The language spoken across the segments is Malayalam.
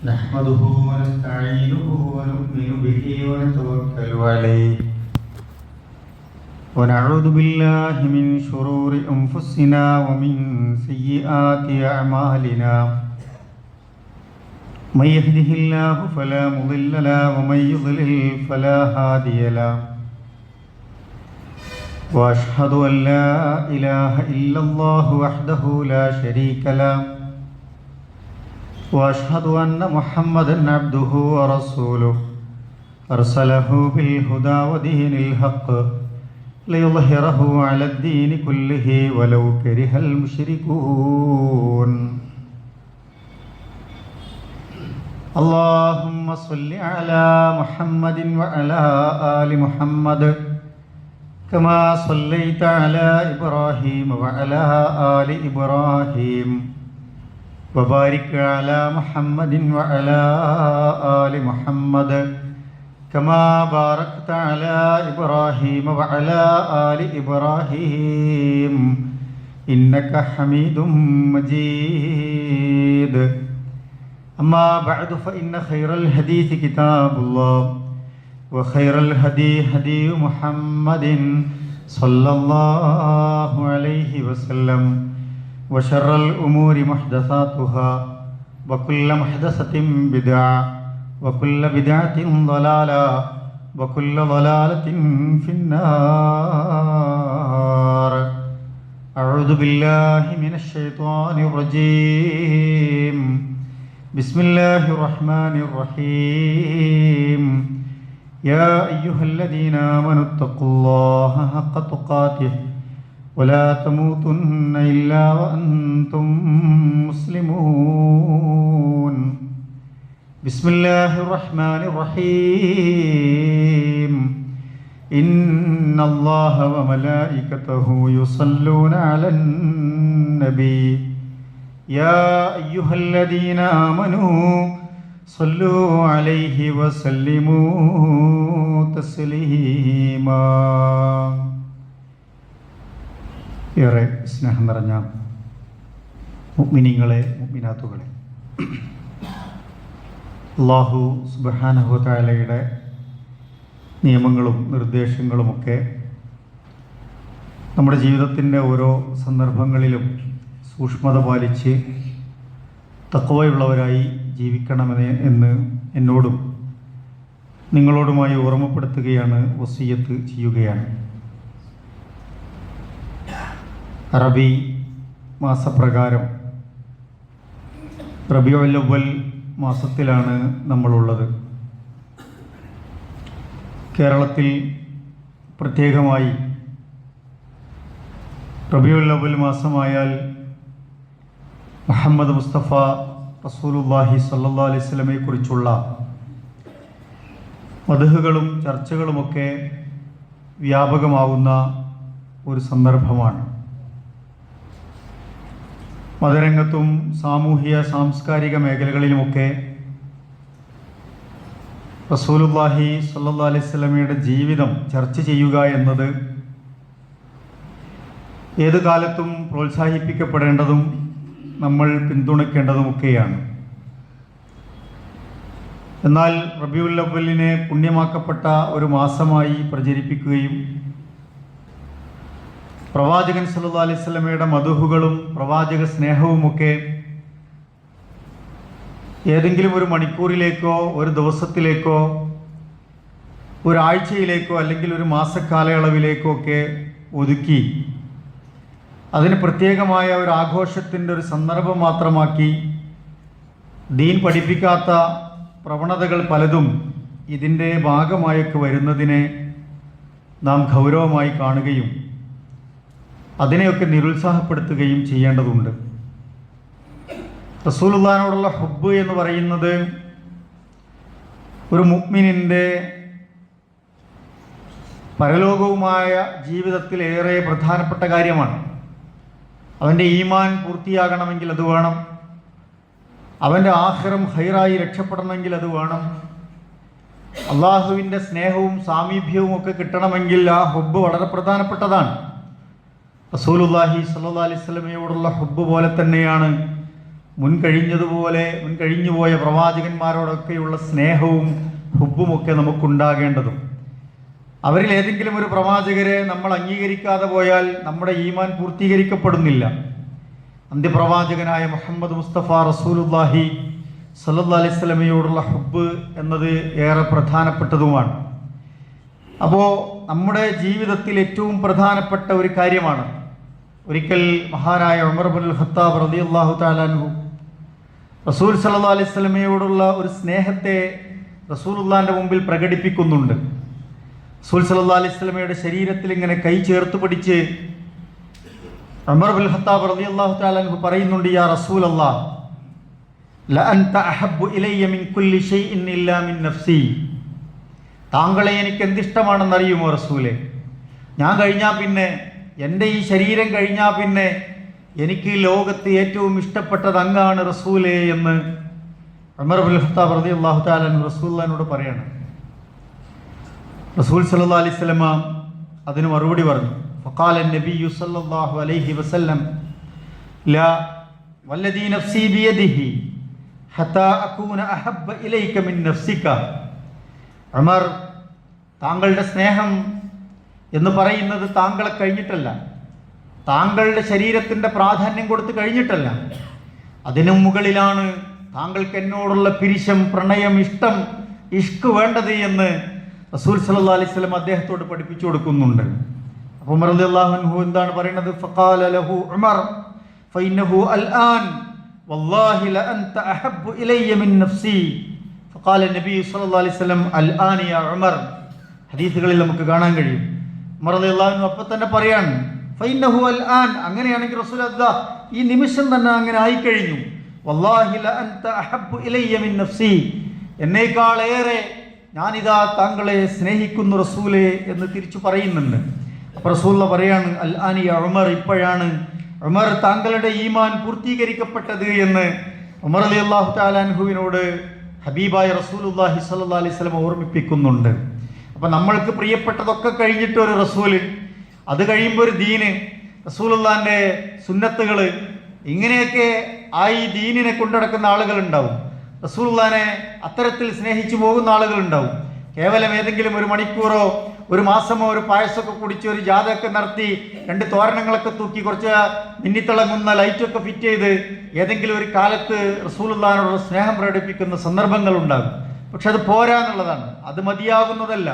نحمده ونستعينه ونؤمن به ونتوكل عليه ونعوذ بالله من شرور أنفسنا ومن سيئات أعمالنا من يهده الله فلا مضل له ومن يضلل فلا هادي له وأشهد أن لا إله إلا الله وحده لا شريك له وأشهد أن محمدًا عبده ورسوله أرسله بالهدى ودين الحق ليظهره على الدين كله ولو كره المشركون اللهم صل على محمد وعلى آل محمد كما صليت على إبراهيم وعلى آل إبراهيم وبارك على محمد وعلى آل محمد كما باركت على إبراهيم وعلى آل إبراهيم إنك حميد مجيد أما بعد فإن خير الحديث كتاب الله وخير الهدي هدي محمد صلى الله عليه وسلم وشر الأمور محدثاتها وكل محدثة بدعة وكل بدعة ضلالة وكل ضلالة في النار أعوذ بالله من الشيطان الرجيم بسم الله الرحمن الرحيم يا أيها الذين آمنوا اتقوا الله حق تقاته ولا تموتن إلا وأنتم مسلمون بسم الله الرحمن الرحيم إن الله وملائكته يصلون على النبي يا أيها الذين آمنوا صلوا عليه وسلموا تسليما ഏറെ സ്നേഹം നിറഞ്ഞ മുഅ്മിനീങ്ങളെ മുഅ്മിനാത്തുകളെ, അല്ലാഹു സുബ്ഹാനഹു വ തആലയുടെ നിയമങ്ങളും നിർദ്ദേശങ്ങളുമൊക്കെ നമ്മുടെ ജീവിതത്തിൻ്റെ ഓരോ സന്ദർഭങ്ങളിലും സൂക്ഷ്മത പാലിച്ച് തഖ്വയുള്ളവരായി ജീവിക്കണമെന്ന് എന്ന് എന്നോടും നിങ്ങളോടുമായി ഓർമ്മപ്പെടുത്തുകയാണ്, വസിയ്യത്ത് ചെയ്യുകയാണ്. അറബി മാസപ്രകാരം റബീഉൽ അവ്വൽ മാസത്തിലാണ് നമ്മളുള്ളത്. കേരളത്തിൽ പ്രത്യേകമായി റബീഉൽ അവ്വൽ മാസമായാൽ മുഹമ്മദ് മുസ്തഫ റസൂലുള്ളാഹി സ്വല്ലല്ലാഹു അലൈഹി വസല്ലമയെ കുറിച്ചുള്ള മദ്ഹുകളും ചർച്ചകളുമൊക്കെ വ്യാപകമാവുന്ന ഒരു സന്ദർഭമാണ്. മതരംഗത്തും സാമൂഹിക സാംസ്കാരിക മേഖലകളിലുമൊക്കെ റസൂലുള്ളാഹി സ്വല്ലല്ലാഹു അലൈഹി വസല്ലമയുടെ ജീവിതം ചർച്ച ചെയ്യുക എന്നത് ഏതു കാലത്തും പ്രോത്സാഹിപ്പിക്കപ്പെടേണ്ടതും നമ്മൾ പിന്തുണയ്ക്കേണ്ടതുമൊക്കെയാണ്. എന്നാൽ റബീഉൽ അവ്വലിനെ പുണ്യമാക്കപ്പെട്ട ഒരു മാസമായി പ്രചരിപ്പിക്കുകയും പ്രവാചകൻ സല്ലല്ലാഹു അലൈഹി വസല്ലമയുടെ മദ്ഹുകളും പ്രവാചക സ്നേഹവുമൊക്കെ ഏതെങ്കിലും ഒരു മണിക്കൂറിലേക്കോ ഒരു ദിവസത്തിലേക്കോ ഒരാഴ്ചയിലേക്കോ അല്ലെങ്കിൽ ഒരു മാസക്കാലയളവിലേക്കോ ഒക്കെ ഒതുക്കി അതിന് പ്രത്യേകമായ ഒരു ആഘോഷത്തിൻ്റെ ഒരു സന്ദർഭം മാത്രമാക്കി ദീൻ പഠിപ്പിക്കാത്ത പ്രവണതകൾ പലതും ഇതിൻ്റെ ഭാഗമായൊക്കെ വരുന്നതിനെ നാം ഗൗരവമായി കാണുകയും അതിനെയൊക്കെ നിരുത്സാഹപ്പെടുത്തുകയും ചെയ്യേണ്ടതുണ്ട്. റസൂലുള്ളാഹിനോടുള്ള ഹുബ്ബ് എന്ന് പറയുന്നത് ഒരു മുഅ്മിനിൻ്റെ പരലോകവുമായ ജീവിതത്തിൽ ഏറെ പ്രധാനപ്പെട്ട കാര്യമാണ്. അവൻ്റെ ഈമാൻ പൂർത്തിയാകണമെങ്കിൽ അത് വേണം, അവൻ്റെ ആഖിറം ഖൈറായി രക്ഷപ്പെടണമെങ്കിൽ അത് വേണം, അള്ളാഹുവിൻ്റെ സ്നേഹവും സാമീപ്യവും ഒക്കെ കിട്ടണമെങ്കിൽ ആ ഹുബ്ബ് വളരെ പ്രധാനപ്പെട്ടതാണ്. റസൂലുള്ളാഹി സ്വല്ലല്ലാഹു അലൈഹി വസല്ലമയോടുള്ള ഹുബ്ബ് പോലെ തന്നെയാണ് മുൻകഴിഞ്ഞു പോയ പ്രവാചകന്മാരോടൊക്കെയുള്ള സ്നേഹവും ഹുബ്ബുമൊക്കെ നമുക്കുണ്ടാകേണ്ടതും. അവരിൽ ഏതെങ്കിലും ഒരു പ്രവാചകരെ നമ്മൾ അംഗീകരിക്കാതെ പോയാൽ നമ്മുടെ ഈമാൻ പൂർത്തീകരിക്കപ്പെടുന്നില്ല. അന്ത്യപ്രവാചകനായ മുഹമ്മദ് മുസ്തഫ റസൂലുള്ളാഹി സ്വല്ലല്ലാഹി അലൈഹി വസല്ലമയോടുള്ള ഹുബ്ബ് എന്നത് ഏറെ പ്രധാനപ്പെട്ടതുമാണ്. അപ്പോൾ നമ്മുടെ ജീവിതത്തിൽ ഏറ്റവും പ്രധാനപ്പെട്ട ഒരു കാര്യമാണ്. ഒരിക്കൽ മഹാനായ ഉമർ ഇബ്നുൽ ഖത്താബ് റളിയല്ലാഹു തആല അൻഹു റസൂൽ സ്വല്ലല്ലാഹി അലൈഹി വസല്ലമയോടുള്ള ഒരു സ്നേഹത്തെ റസൂലുള്ളാഹിന്റെ മുമ്പിൽ പ്രകടിപ്പിക്കുന്നുണ്ട്. റസൂൽ സ്വല്ലല്ലാഹി അലൈഹി വസല്ലമയുടെ ശരീരത്തിൽ ഇങ്ങനെ കൈ ചേർത്ത് പിടിച്ച് ഉമർ ഇബ്നുൽ ഖത്താബ് റളിയല്ലാഹു തആല അൻഹു പറയുന്നുണ്ട്, യാ റസൂലല്ലാഹ് ലഅൻത അഹബ്ബു ഇലയ്യ മിൻ കുല്ലി ഷൈഇൻ ഇല്ലാ മിൻ നഫ്സി. താങ്കളെ എനിക്ക് എന്തിഷ്ടമാണെന്നറിയുമോ റസൂലേ? ഞാൻ കഴിഞ്ഞാൽ പിന്നെ, എൻ്റെ ഈ ശരീരം കഴിഞ്ഞാൽ പിന്നെ എനിക്ക് ലോകത്ത് ഏറ്റവും ഇഷ്ടപ്പെട്ടത് അങ്ങാണ് റസൂലേ എന്ന് ഉമർ ഇബ്നുൽ ഖത്താബ് റളിയല്ലാഹു തആല അൻഹു റസൂലുള്ളാഹിനോട് പറയാണ്. റസൂൽ സല്ലല്ലാഹു അലൈഹി വസല്ലം അതിന് മറുപടി പറഞ്ഞു. ഫഖാല നബിയ്യു സല്ലല്ലാഹു അലൈഹി വസല്ലം ലാ വല്ലദീ നഫ്സി ബിയദിഹി ഹത്താ അകൂന അഹബ്ബ ഇലൈക മിൻ നഫ്സിക. ഉമർ, താങ്കളുടെ സ്നേഹം എന്ന് പറയുന്നത് താങ്കളെ കഴിഞ്ഞിട്ടല്ല, താങ്കളുടെ ശരീരത്തിൻ്റെ പ്രാധാന്യം കൊടുത്ത് കഴിഞ്ഞിട്ടല്ല, അതിനും മുകളിലാണ് താങ്കൾക്ക് എന്നോടുള്ള പിരിശം, പ്രണയം, ഇഷ്ടം, ഇഷ്ക് വേണ്ടത് എന്ന് റസൂൽ സല്ലല്ലാഹു അലൈഹി വസല്ലം അദ്ദേഹത്തോട് പഠിപ്പിച്ചു കൊടുക്കുന്നുണ്ട്. അപ്പോൾ ഉമർ റളിയല്ലാഹു അൻഹു എന്താണ് പറയുന്നത്? ഫഖാല ലഹു ഉമർ ഫഇന്നഹു അൽആൻ വല്ലാഹി ലഅൻത അഹബ്ബു ഇലയ്യ മിൻ നഫ്സി. ഫഖാല നബി സല്ലല്ലാഹു അലൈഹി വസല്ലം അൽആൻ യാ ഉമർ. ഹദീസുകളിൽ നമുക്ക് കാണാൻ കഴിയും. ഉമർ റളിയല്ലാഹു അൻഹു അപ്പോൾ തന്നെ പറയാണ് ഫഇന്നഹു അൽആൻ, അങ്ങനെയാണെങ്കിൽ റസൂൽ അല്ലാ ഈ നിമിഷം തന്നെ അങ്ങനെ ആയിക്കഴിഞ്ഞു. വല്ലാഹി ലഅൻത അഹബ്ബു ഇലയ്യ മിൻ നഫ്സി, എന്നേക്കാളേറെ ഞാനിതാ താങ്കളെ സ്നേഹിക്കുന്നു റസൂലേ എന്ന് തിരിച്ചു പറയുന്നുണ്ട്. അപ്പോൾ റസൂലുള്ള പറയാണ് അൽആനി യാ ഉമർ, ഇപ്പോഴാണ് ഉമർ താങ്കളുടെ ഈമാൻ പൂർത്തീകരിക്കപ്പെട്ടത് എന്ന് ഉമർ റളിയല്ലാഹു തആല അൻഹുവിനോട് ഹബീബായ റസൂലുള്ളാഹി സ്വല്ലല്ലാഹി അലൈഹി വസല്ലം ഓർമ്മിപ്പിക്കുന്നുണ്ട്. അപ്പം നമ്മൾക്ക് പ്രിയപ്പെട്ടതൊക്കെ കഴിഞ്ഞിട്ട് ഒരു റസൂല്, അത് കഴിയുമ്പോൾ ഒരു ദീന്, റസൂലുള്ളാഹിൻ്റെ സുന്നത്തുകൾ, ഇങ്ങനെയൊക്കെ ആയി ദീനിനെ കൊണ്ടുനടക്കുന്ന ആളുകളുണ്ടാവും. റസൂലുള്ളാഹിനെ അത്തരത്തിൽ സ്നേഹിച്ചു പോകുന്ന ആളുകളുണ്ടാവും. കേവലം ഏതെങ്കിലും ഒരു മണിക്കൂറോ ഒരു മാസമോ ഒരു പായസമൊക്കെ കുടിച്ച് ഒരു ജാഥയൊക്കെ നടത്തി 2 തോരണങ്ങളൊക്കെ തൂക്കി കുറച്ച് മിന്നിത്തിളങ്ങുന്ന ലൈറ്റൊക്കെ ഫിറ്റ് ചെയ്ത് ഏതെങ്കിലും ഒരു കാലത്ത് റസൂലുള്ളാഹിനോട് സ്നേഹം പ്രകടിപ്പിക്കുന്ന സന്ദർഭങ്ങളുണ്ടാകും. പക്ഷെ അത് പോരാ എന്നുള്ളതാണ്, അത് മതിയാകുന്നതല്ല.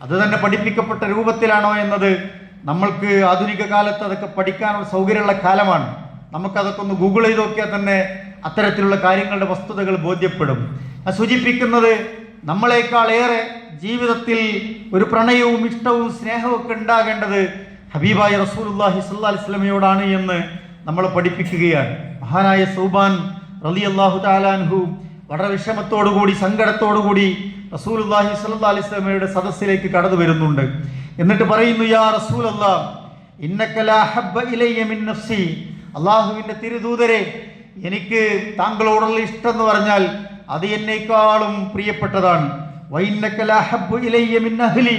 അത് തന്നെ പഠിപ്പിക്കപ്പെട്ട രൂപത്തിലാണോ എന്നത് നമ്മൾക്ക് ആധുനിക കാലത്ത് അതൊക്കെ പഠിക്കാനുള്ള സൗകര്യമുള്ള കാലമാണ്. നമുക്കതൊക്കെ ഒന്ന് ഗൂഗിൾ ചെയ്ത് നോക്കിയാൽ തന്നെ അത്തരത്തിലുള്ള കാര്യങ്ങളുടെ വസ്തുതകൾ ബോധ്യപ്പെടും. അത് സൂചിപ്പിക്കുന്നത് നമ്മളെക്കാൾ ഏറെ ജീവിതത്തിൽ ഒരു പ്രണയവും ഇഷ്ടവും സ്നേഹവും ഒക്കെ ഉണ്ടാകേണ്ടത് ഹബീബായ റസൂലുള്ളാഹി സ്വല്ലല്ലാഹി അലൈഹി വസല്ലമയോടാണ് എന്ന് നമ്മളെ പഠിപ്പിക്കുകയാണ്. മഹാനായ സൗബാൻ റളിയല്ലാഹു തആല അൻഹു വളരെ വിഷമത്തോടുകൂടി, സങ്കടത്തോടുകൂടി റസൂലുള്ളാഹി സ്വല്ലല്ലാഹി അലൈഹി വസല്ലമയുടെ സദസ്സിലേക്ക് കടന്നു വരുന്നുണ്ട്. എന്നിട്ട് പറയുന്നു, യാ റസൂലല്ലാഹ് ഇന്നക ലാ ഹബ്ബ ഇലയ്യ മിൻ നഫ്സി. അല്ലാഹുവിൻ്റെ തിരുദൂതരെ, എനിക്ക് താങ്കളോടുള്ള ഇഷ്ടം എന്ന് പറഞ്ഞാൽ അത് എന്നേക്കാളും പ്രിയപ്പെട്ടതാണ്. വഇന്നക ലാ ഹബ്ബു ഇലയ്യ മിൻ അഹ്ലി,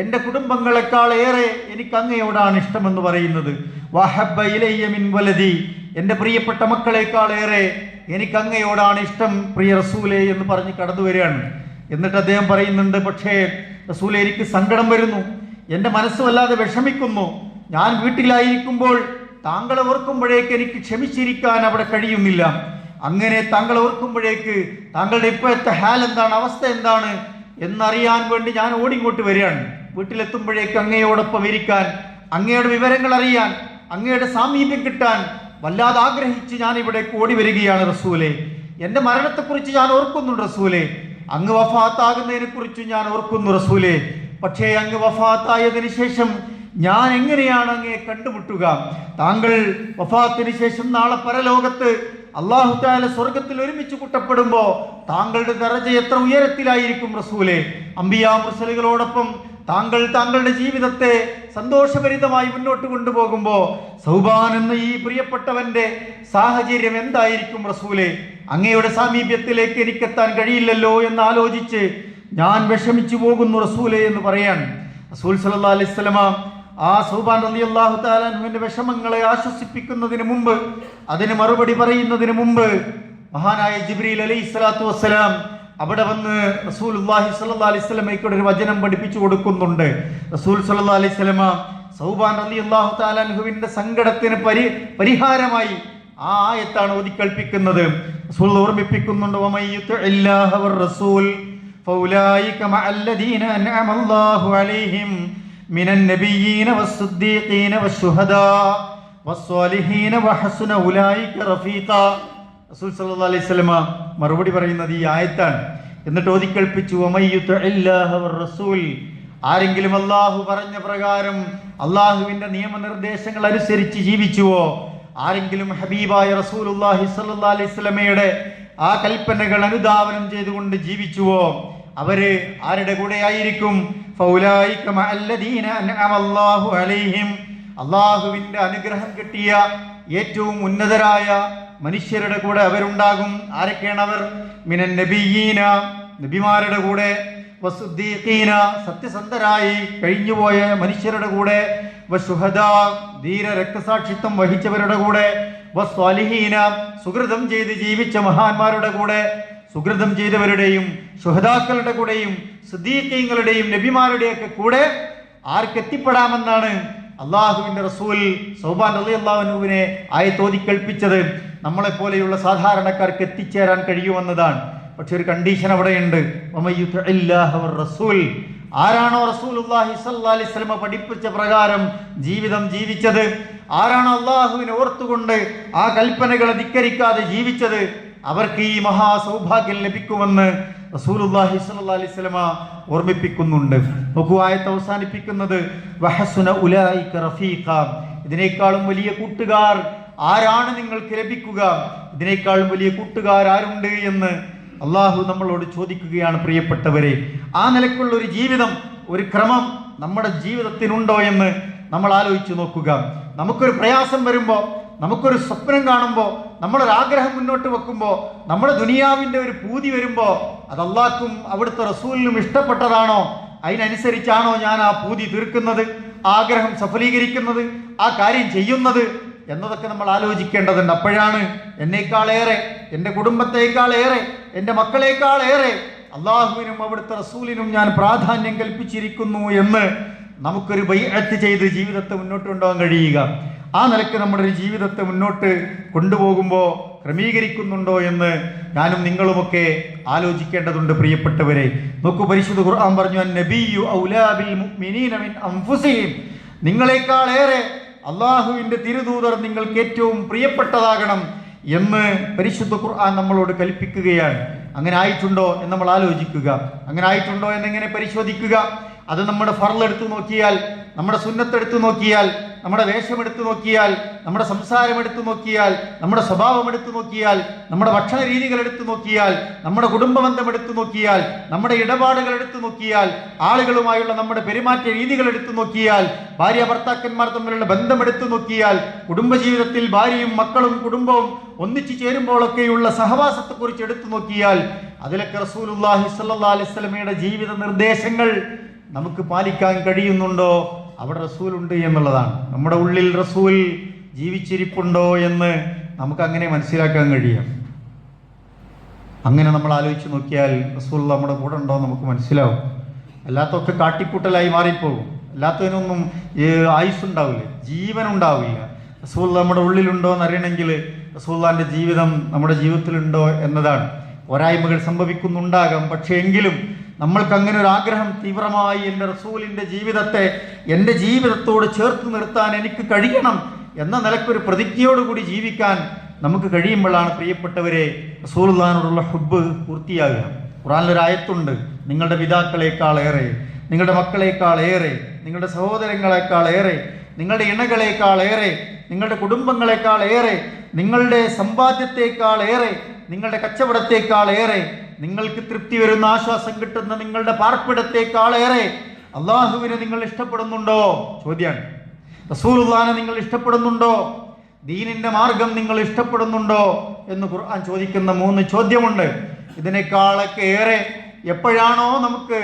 എൻ്റെ കുടുംബങ്ങളെക്കാൾ ഏറെ എനിക്ക് അങ്ങയോടാണ് ഇഷ്ടമെന്ന് പറയുന്നത്. വഹബ്ബ ഇലയ്യ മിൻ വലദി, എൻ്റെ പ്രിയപ്പെട്ട മക്കളെക്കാൾ ഏറെ എനിക്ക് അങ്ങയോടാണ് ഇഷ്ടം പ്രിയ റസൂലേ എന്ന് പറഞ്ഞ് കടന്നു വരികയാണ്. എന്നിട്ട് അദ്ദേഹം പറയുന്നുണ്ട്, പക്ഷേ റസൂലേ എനിക്ക് സങ്കടം വരുന്നു, എൻ്റെ മനസ്സ് വല്ലാതെ വിഷമിക്കുന്നു. ഞാൻ വീട്ടിലായിരിക്കുമ്പോൾ താങ്കളെ ഓർക്കുമ്പോഴേക്ക് എനിക്ക് ക്ഷമിച്ചിരിക്കാൻ അവിടെ കഴിയുന്നില്ല. അങ്ങനെ താങ്കളെ ഓർക്കുമ്പോഴേക്ക് താങ്കളുടെ ഇപ്പോഴത്തെ ഹാൽ എന്താണ്, അവസ്ഥ എന്താണ് എന്നറിയാൻ വേണ്ടി ഞാൻ ഓടിങ്ങോട്ട് വരികയാണ്. വീട്ടിലെത്തുമ്പോഴേക്ക് അങ്ങയോടൊപ്പം ഇരിക്കാൻ, അങ്ങയുടെ വിവരങ്ങൾ അറിയാൻ, അങ്ങയുടെ സാമീപ്യം കിട്ടാൻ വല്ലാതെ ആഗ്രഹിച്ച് ഞാൻ ഇവിടെ ഓടി വരികയാണ് റസൂലേ. എൻ്റെ മരണത്തെക്കുറിച്ച് ഞാൻ ഓർക്കുന്നുണ്ട് റസൂലേ, അങ്ങ് വഫാത്താകുന്നതിനെ കുറിച്ച് ഞാൻ ഓർക്കുന്നു റസൂലേ. പക്ഷേ അങ്ങ് വഫാത്തായതിനു ശേഷം ഞാൻ എങ്ങനെയാണ് അങ്ങയെ കണ്ടുമുട്ടുക? താങ്കൾ വഫാത്തിന് ശേഷം നാളെ പരലോകത്ത് അല്ലാഹു തആല സ്വർഗത്തിൽ ഒരുമിച്ച് കൂട്ടപ്പെടുമ്പോൾ താങ്കളുടെ ദറജ എത്ര ഉയരത്തിലായിരിക്കും റസൂലേ. അംബിയാ മുർസലുകളോടൊപ്പം താങ്കൾ താങ്കളുടെ ജീവിതത്തെ സന്തോഷഭരിതമായി മുന്നോട്ട് കൊണ്ടുപോകുമ്പോൾ സൗബാൻ എന്ന ഈ പ്രിയപ്പെട്ടവന്റെ സാഹചര്യം എന്തായിരിക്കും റസൂലേ? അങ്ങയുടെ സാമീപ്യത്തിലേക്ക് എനിക്കെത്താൻ കഴിയില്ലല്ലോ എന്ന് ആലോചിച്ച് ഞാൻ വിഷമിച്ചു പോകുന്നു റസൂലേ എന്ന് പറയാണ്. റസൂൽ സല്ലല്ലാഹു അലൈഹി വസല്ലമ ആ സൗബാൻ റളിയല്ലാഹു തആല അൻഹുവിന്റെ വിഷമങ്ങളെ ആശ്വസിപ്പിക്കുന്നതിന് മുമ്പ്, അതിന് മറുപടി പറയുന്നതിന് മുമ്പ് മഹാനായ ജിബ്രീൽ അലൈഹിസ്സലാത്തു വസ്സലാം അവിടെ വന്ന് റസൂലുള്ളാഹി സ്വല്ലല്ലാഹി അലൈഹി വസല്ലമയ്ക്ക് ഒരു വചനം പഠിപ്പിച്ചു കൊടുക്കുന്നുണ്ട്. റസൂൽ സ്വല്ലല്ലാഹി അലൈഹി വസല്ലമ സൗബാൻ റളിയല്ലാഹു തആല അൻഹുവിന്റെ സങ്കടത്തിന് പരിഹാരമായി ആ ആയത്താണ് ഓതിക്കൽപ്പിക്കുന്നത്. റസൂൽ ഓർമ്മിപ്പിക്കുന്നുണ്ട്, വമയ്യുതിഇല്ലാഹ വർ-റസൂൽ ഫൗലായിക മഅല്ലദീന അൻഅമല്ലാഹു അലൈഹിം മിനൻ നബിയ്യീന വസ്സുദ്ദീഖീന വശുഹദാ വസ്സാലിഹീന വഹസുന ഉലൈക റഫീഖാ. റസൂൽ സല്ലല്ലാഹു അലൈഹി വസല്ലമ മറുപടി പറയുന്നത് ഈ ആയത്താണ്. എന്നിട്ട് ഓതിക്കൽപ്പിച്ചു, വമയ്യുതിഇല്ലാഹ വർ-റസൂൽ, ആരെങ്കിലും അല്ലാഹു പറഞ്ഞ പ്രകാരം അല്ലാഹുവിന്റെ നിയമനിർദ്ദേശങ്ങൾ അനുസരിച്ച് ജീവിച്ചുവോ, ആരെങ്കിലും ഹബീബായ റസൂലുള്ളാഹി സ്വല്ലല്ലാഹി അലൈഹി വസല്ലമയുടെ ആ കൽപ്പനകൾ അനുധാവനം ചെയ്തുകൊണ്ട് ജീവിച്ചുവോ, അവര് ആരുടെ കൂടെ ആയിരിക്കും? ഫൗലായിക മഅല്ലദീന അൻഅമല്ലാഹു അലൈഹിം, അല്ലാഹുവിന്റെ അനുഗ്രഹം കിട്ടിയ ഏറ്റവും ഉന്നതരായ മനുഷ്യരുടെ കൂടെ അവരുണ്ടാകും. ആരൊക്കെയാണ് അവർ? മിനൻ നബിയ്യീന, നബിമാരുടെ കൂടെ, വസുദ്ദീഖീന, സത്യസന്ധരായി കഴിഞ്ഞുപോയ മനുഷ്യരുടെ കൂടെ, വശുഹദാ, ധീര രക്തസാക്ഷിത്വം വഹിച്ചവരുടെ കൂടെ, വസ്വാലിഹീന, സുഹൃതം ചെയ്ത് ജീവിച്ച മഹാന്മാരുടെ കൂടെ, സുഹൃതം ചെയ്തവരുടെയും ശുഹദാക്കളുടെ കൂടെയും സിദ്ദീഖീങ്ങളുടെയും നബിമാരുടെയൊക്കെ കൂടെ ആർക്കെത്തിപ്പെടാമെന്നാണ് അള്ളാഹുവിന്റെ റസൂൽ സൗബാൻ റളിയല്ലാഹു അൻഹുവിനെ ആയത്തോതി കൽപ്പിച്ചത്. നമ്മളെപ്പോലെയുള്ള സാധാരണക്കാർക്ക് എത്തിച്ചേരാൻ കഴിയുമെന്നതാണ്. പക്ഷെ ഒരു കണ്ടീഷൻ അവിടെയുണ്ട്. വമയ്യുതിഇല്ലാഹ വർ-റസൂൽ, ആരാണോ റസൂലുള്ളാഹി സ്വല്ലല്ലാഹി അലൈഹി വസല്ലമ പഠിപ്പിച്ച പ്രകാരം ജീവിതം ജീവിച്ചത്, ആരാണോ അള്ളാഹുവിനെ ഓർത്തുകൊണ്ട് ആ കൽപ്പനകളെ ധിക്കരിക്കാതെ ജീവിച്ചത്, അവർക്ക് ഈ മഹാസൗഭാഗ്യം ലഭിക്കുമെന്ന് റസൂലുള്ളാഹി സ്വല്ലല്ലാഹി അലൈഹി വസല്ലമ ഓർമ്മിപ്പിക്കുന്നുണ്ട്. നോക്കൂ, ആയത്ത് അവസാനിപ്പിക്കുന്നത് വഹസുന ഉലൈക റഫീഖ, ഇതിനേക്കാളും വലിയ കൂട്ടുകാർ ആരാണ് നിങ്ങൾക്ക് ലഭിക്കുക? ഇതിനേക്കാളും വലിയ കൂട്ടുകാർ ആരുണ്ട് എന്ന് അള്ളാഹു നമ്മളോട് ചോദിക്കുകയാണ്. പ്രിയപ്പെട്ടവരെ, ആ നിലക്കുള്ള ഒരു ജീവിതം, ഒരു ക്രമം നമ്മുടെ ജീവിതത്തിനുണ്ടോ എന്ന് നമ്മൾ ആലോചിച്ച് നോക്കുക. നമുക്കൊരു പ്രയാസം വരുമ്പോൾ, നമുക്കൊരു സ്വപ്നം കാണുമ്പോൾ, നമ്മളൊരാഗ്രഹം മുന്നോട്ട് വെക്കുമ്പോൾ, നമ്മുടെ ദുനിയാവിൻ്റെ ഒരു പൂതി വരുമ്പോൾ, അത് അള്ളാഹ്ക്കും അവിടുത്തെ റസൂലിനും ഇഷ്ടപ്പെട്ടതാണോ? അതിനനുസരിച്ചാണോ ഞാൻ ആ പൂതി തീർക്കുന്നത്, ആഗ്രഹം സഫലീകരിക്കുന്നത്, ആ കാര്യം ചെയ്യുന്നത് എന്നതൊക്കെ നമ്മൾ ആലോചിക്കേണ്ടതുണ്ട്. അപ്പോഴാണ് എന്നേക്കാളേറെ, എൻ്റെ കുടുംബത്തേക്കാളേറെ, എൻ്റെ മക്കളേക്കാളേറെ അള്ളാഹുവിനും അവിടുത്തെ റസൂലിനും ഞാൻ പ്രാധാന്യം കൽപ്പിച്ചിരിക്കുന്നു എന്ന് നമുക്കൊരു ബൈഅത്ത് ചെയ്ത് ജീവിതത്തെ മുന്നോട്ട് കൊണ്ടുപോകാൻ കഴിയുക. ആ നിലയ്ക്ക് നമ്മുടെ ഒരു ജീവിതത്തെ മുന്നോട്ട് കൊണ്ടുപോകുമ്പോൾ ക്രമീകരിക്കുന്നുണ്ടോ എന്ന് ഞാനും നിങ്ങളുമൊക്കെ ആലോചിക്കേണ്ടതുണ്ട്. പ്രിയപ്പെട്ടവരെ, നോക്കൂ, പരിശുദ്ധ ഖുർആൻ പറഞ്ഞു, അൻ-നബിയ്യു ഔലാ ബിൽ മുഅ്മിനീന മിൻ അൻഫുസിഹിം, നിങ്ങളെക്കാളേറെ അള്ളാഹുവിൻ്റെ തിരുദൂതർ നിങ്ങൾക്ക് ഏറ്റവും പ്രിയപ്പെട്ടതാകണം എന്ന് പരിശുദ്ധ ഖുർആൻ നമ്മളോട് കൽപ്പിക്കുകയാണ്. അങ്ങനെ ആയിട്ടുണ്ടോ എന്ന് നമ്മൾ ആലോചിക്കുക. അങ്ങനെ ആയിട്ടുണ്ടോ എന്നെങ്ങനെ പരിശോധിക്കുക? അത് നമ്മുടെ ഫർള് എടുത്തു നോക്കിയാൽ, നമ്മുടെ സുന്നത്തെടുത്തു നോക്കിയാൽ, നമ്മുടെ വേഷമെടുത്തു നോക്കിയാൽ, നമ്മുടെ സംസാരം എടുത്തു നോക്കിയാൽ, നമ്മുടെ സ്വഭാവം എടുത്തു നോക്കിയാൽ, നമ്മുടെ ഭക്ഷണ രീതികൾ എടുത്തു നോക്കിയാൽ, നമ്മുടെ കുടുംബബന്ധം എടുത്തു നോക്കിയാൽ, നമ്മുടെ ഇടപാടുകൾ എടുത്തു നോക്കിയാൽ, ആളുകളുമായുള്ള നമ്മുടെ പെരുമാറ്റ രീതികൾ എടുത്തു നോക്കിയാൽ, ഭാര്യ ഭർത്താക്കന്മാർ തമ്മിലുള്ള ബന്ധം എടുത്തു നോക്കിയാൽ, കുടുംബജീവിതത്തിൽ ഭാര്യയും മക്കളും കുടുംബവും ഒന്നിച്ചു ചേരുമ്പോഴൊക്കെയുള്ള സഹവാസത്തെക്കുറിച്ച് എടുത്തു നോക്കിയാൽ, അതിലൊക്കെ റസൂലുള്ളാഹി സ്വല്ലല്ലാഹി അലൈഹി വസല്ലമയുടെ ജീവിത നിർദ്ദേശങ്ങൾ നമുക്ക് പാലിക്കാൻ കഴിയുന്നുണ്ടോ? അവിടെ റസൂലുണ്ട് എന്നുള്ളതാണ്. നമ്മുടെ ഉള്ളിൽ റസൂൽ ജീവിച്ചിരിപ്പുണ്ടോ എന്ന് നമുക്ക് അങ്ങനെ മനസ്സിലാക്കാൻ കഴിയാം. അങ്ങനെ നമ്മൾ ആലോചിച്ച് നോക്കിയാൽ റസൂൽ നമ്മുടെ കൂടെ ഉണ്ടോ നമുക്ക് മനസ്സിലാവും. അല്ലാത്തൊക്കെ കാട്ടിക്കൂട്ടലായി മാറിപ്പോകും. അല്ലാത്തതിനൊന്നും ആയുസ്സുണ്ടാവില്ല, ജീവനുണ്ടാവില്ല. റസൂൽ നമ്മുടെ ഉള്ളിലുണ്ടോ എന്നറിയണമെങ്കിൽ റസൂലുള്ളാഹിന്റെ ജീവിതം നമ്മുടെ ജീവിതത്തിലുണ്ടോ എന്നതാണ്. പോരായ്മകൾ സംഭവിക്കുന്നുണ്ടാകാം, പക്ഷേ എങ്കിലും നമ്മൾക്ക് അങ്ങനെ ഒരു ആഗ്രഹം തീവ്രമായി എൻ്റെ റസൂലിൻ്റെ ജീവിതത്തെ എൻ്റെ ജീവിതത്തോട് ചേർത്ത് നിർത്താൻ എനിക്ക് കഴിയണം എന്ന നിലക്കൊരു പ്രതിജ്ഞയോടുകൂടി ജീവിക്കാൻ നമുക്ക് കഴിയുമ്പോഴാണ് പ്രിയപ്പെട്ടവരെ റസൂലുള്ളാഹിനോടുള്ള ഹുബ്ബ് പൂർത്തിയാകുക. ഖുർആനിലൊരായത്തുണ്ട്, നിങ്ങളുടെ പിതാക്കളെക്കാളേറെ, നിങ്ങളുടെ മക്കളെക്കാളേറെ, നിങ്ങളുടെ സഹോദരങ്ങളെക്കാളേറെ, നിങ്ങളുടെ ഇണകളെക്കാളേറെ, നിങ്ങളുടെ കുടുംബങ്ങളെക്കാളേറെ, നിങ്ങളുടെ സമ്പാദ്യത്തെക്കാളേറെ, നിങ്ങളുടെ കച്ചവടത്തെക്കാളേറെ, നിങ്ങൾക്ക് തൃപ്തി വരുന്ന ആശ്വാസം കിട്ടുന്ന നിങ്ങളുടെ പാർപ്പിടത്തെക്കാളേറെ അള്ളാഹുവിനെ നിങ്ങൾ ഇഷ്ടപ്പെടുന്നുണ്ടോ? ചോദ്യമാണ്. റസൂലുള്ളാഹിനെ നിങ്ങൾ ഇഷ്ടപ്പെടുന്നുണ്ടോ? ദീനിന്റെ മാർഗം നിങ്ങൾ ഇഷ്ടപ്പെടുന്നുണ്ടോ എന്ന് ഖുർആൻ ചോദിക്കുന്ന 3 ചോദ്യമുണ്ട്. ഇതിനേക്കാളൊക്കെ ഏറെ എപ്പോഴാണോ നമുക്ക്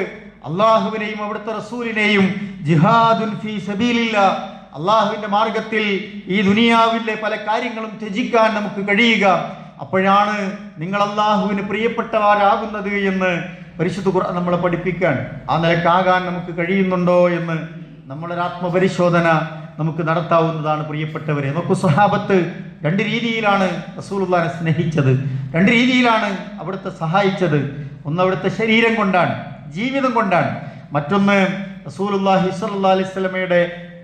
അള്ളാഹുവിനെയും അവിടുത്തെ റസൂലിനെയും ജിഹാദുൻ ഫീ സബീലില്ലാഹ്, അള്ളാഹുവിന്റെ മാർഗത്തിൽ ഈ ദുനിയാവിലെ പല കാര്യങ്ങളും ത്യജിക്കാൻ നമുക്ക് കഴിയുക. അപ്പോഴാണ് നിങ്ങൾ അള്ളാഹുവിന് പ്രിയപ്പെട്ടവരാകുന്നത് എന്ന് പരിശുദ്ധ ഖുർആൻ നമ്മളെ പഠിപ്പിക്കാൻ. ആ നിലക്കാകാൻ നമുക്ക് കഴിയുന്നുണ്ടോ എന്ന് നമ്മളൊരു ആത്മപരിശോധന നമുക്ക് നടത്താവുന്നതാണ്. പ്രിയപ്പെട്ടവരെ, നമുക്ക് സ്വഹാബത്ത് രണ്ട് രീതിയിലാണ് റസൂലുള്ളാഹിനെ സ്നേഹിച്ചത്, രണ്ട് രീതിയിലാണ് അവിടുത്തെ സഹായിച്ചത്. ഒന്ന് അവിടുത്തെ ശരീരം കൊണ്ടാണ്, ജീവിതം കൊണ്ടാണ്. മറ്റൊന്ന് റസൂലുള്ളാഹി സ്വല്ലല്ലാഹി അലൈഹി വസല്ലമയുടെ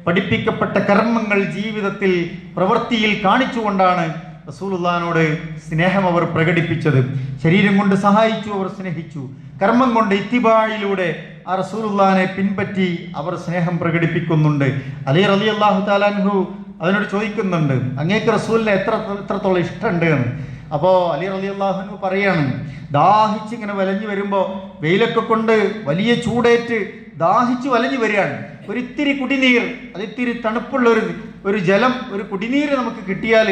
പഠിപ്പിക്കപ്പെട്ട കർമ്മങ്ങൾ ജീവിതത്തിൽ പ്രവൃത്തിയിൽ കാണിച്ചുകൊണ്ടാണ് റസൂലുള്ളാഹിനോട് സ്നേഹം അവർ പ്രകടിപ്പിച്ചത്. ശരീരം കൊണ്ട് സഹായിച്ചു, അവർ സ്നേഹിച്ചു. കർമ്മം കൊണ്ട് ഇത്തിബായിലൂടെ ആ റസൂലുള്ളാഹിനെ പിൻപറ്റി അവർ സ്നേഹം പ്രകടിപ്പിക്കുന്നുണ്ട്. അലി റളിയല്ലാഹു തആല അൻഹു അതിനോട് ചോദിക്കുന്നുണ്ട്, അങ്ങേക്ക് റസൂലിനെ എത്രത്തോളം ഇഷ്ടമുണ്ട് എന്ന്. അപ്പോൾ അലി റളിയല്ലാഹു അൻഹു പറയാണ്, ദാഹിച്ചിങ്ങനെ വലഞ്ഞു വരുമ്പോൾ, വെയിലൊക്കെ കൊണ്ട് വലിയ ചൂടേറ്റ് ദാഹിച്ച് വലഞ്ഞു വരികയാണ്. ഒരിത്തിരി കുടിനീർ, അതിത്തിരി തണുപ്പുള്ള ഒരു ജലം, ഒരു കുടിനീര് നമുക്ക് കിട്ടിയാൽ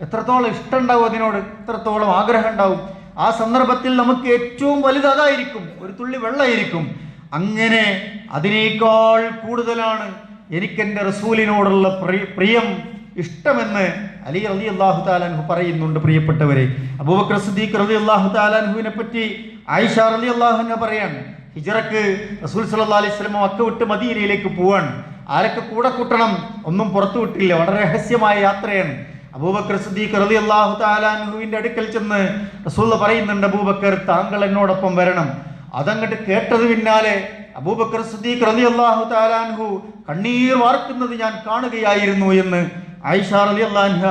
എത്രത്തോളം ഇഷ്ടം ഉണ്ടാവും, അതിനോട് എത്രത്തോളം ആഗ്രഹം ഉണ്ടാവും. ആ സന്ദർഭത്തിൽ നമുക്ക് ഏറ്റവും വലുത് അതായിരിക്കും, ഒരു തുള്ളി വെള്ളമായിരിക്കും. അങ്ങനെ അതിനേക്കാൾ കൂടുതലാണ് എനിക്കെൻ്റെ റസൂലിനോടുള്ള പ്രിയം, ഇഷ്ടമെന്ന് അലി റളിയല്ലാഹു തആല അൻഹു പറയുന്നുണ്ട്. പ്രിയപ്പെട്ടവരെ, അബൂബക്കർ സിദ്ദീഖ് റളിയല്ലാഹു തആല അൻഹുവിനെ പറ്റി ആയിഷ റളിയല്ലാഹു അൻഹ പറയാണ്, ഹിജ്റക്ക് റസൂൽ സല്ലല്ലാഹു അലൈഹി വസല്ലം മക്ക വിട്ട് മദീനയിലേക്ക് പോവാൻ. ആരൊക്കെ കൂടെ കൂട്ടണം ഒന്നും പുറത്തു വിട്ടില്ല, വളരെ രഹസ്യമായ യാത്രയാണ്. അബൂബക്കർ സിദ്ദീഖ് റളിയല്ലാഹു തആല അൻഹുവിന്റെ അടുക്കൽ ചെന്ന് റസൂൽ പറയുന്നുണ്ട്, അബൂബക്കർ താങ്കൾ എന്നോടൊപ്പം വരണം. അതങ്ങോട്ട് കേട്ടത് പിന്നാലെ അബൂബക്കർ സിദ്ദീഖ് റളിയല്ലാഹു തആല അൻഹു കണ്ണീർ വാർക്കുന്നത് ഞാൻ കാണുകയായിരുന്നു എന്ന് ആയിഷ റളിയല്ലാഹു അൻഹ